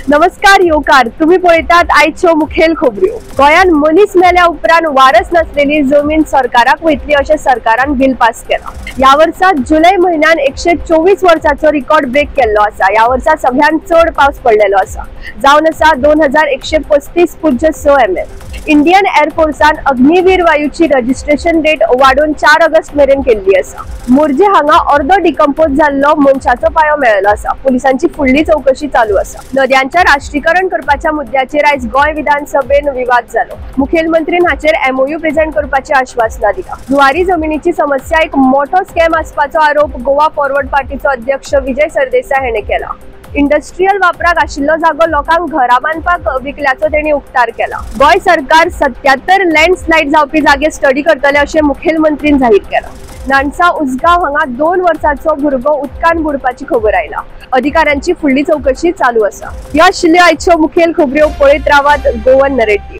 नमस्कार योकार, तुम्ही पळयतात आयच्यो मुखेल खबऱ्यो। गोंयान मनीस मेल्या उपरांत वारस नसलेली जमीन सरकाराक वयतली अशें सरकारान बिल पास केला। या वर्सा जुलै महिन्यात 124 वर्सांचो रिकॉर्ड ब्रेक केल्लो आसा। या वर्सा सगळ्यांत चड पावस पडलेलो आसा, जावन आसा 2135.6 mm। इंडियन एअरफोर्सान अग्निवीर वायूची रजिस्ट्रेशन डेट वाडून 4 ऑगस्ट मेरेन केल्ली आसा। मोर्जे हांगा अर्दो डिकम्पोज जाल्लो मनशाचो पांयो मेळ्ळो आसा। पुलिसांची फुडली चौकशी चालू आसा। नद्यांचे राष्ट्रीयकरण करपाच्या मुद्द्याचेर आयज गोंय विधानसभेन विवाद जालो। मुखेलमंत्रीन हाचेर MOU प्रेझेंट करपाची आश्वासना दिला। जुवारी जमिनीची समस्या एक मोठो स्कॅम आसपाचो आरोप गोवा फॉरवर्ड पार्टीचो अध्यक्ष विजय सरदेसाय हाणें केला। इंडस्ट्रियल वापराक आशिल्लो जागो लोकांक घरा बांदपाक विकल्याचो तेणी उक्तार केला। गोंय सरकार 77 लँडस्लाइड जावपी जागे स्टडी करतले अशें मुखेलमंत्रीन जाहीर केला। नानसा उजगांव हांगा 2 वर्सांचो भुरगो उदकान बुडपाची खबर आयला। अधिकाऱ्यांची फुडली चौकशी चालू आसा। ह्यो आशिल्ल्यो आयच्यो मुखेल खबऱ्यो। पळयत रावात गोवन नरेटिव्ह।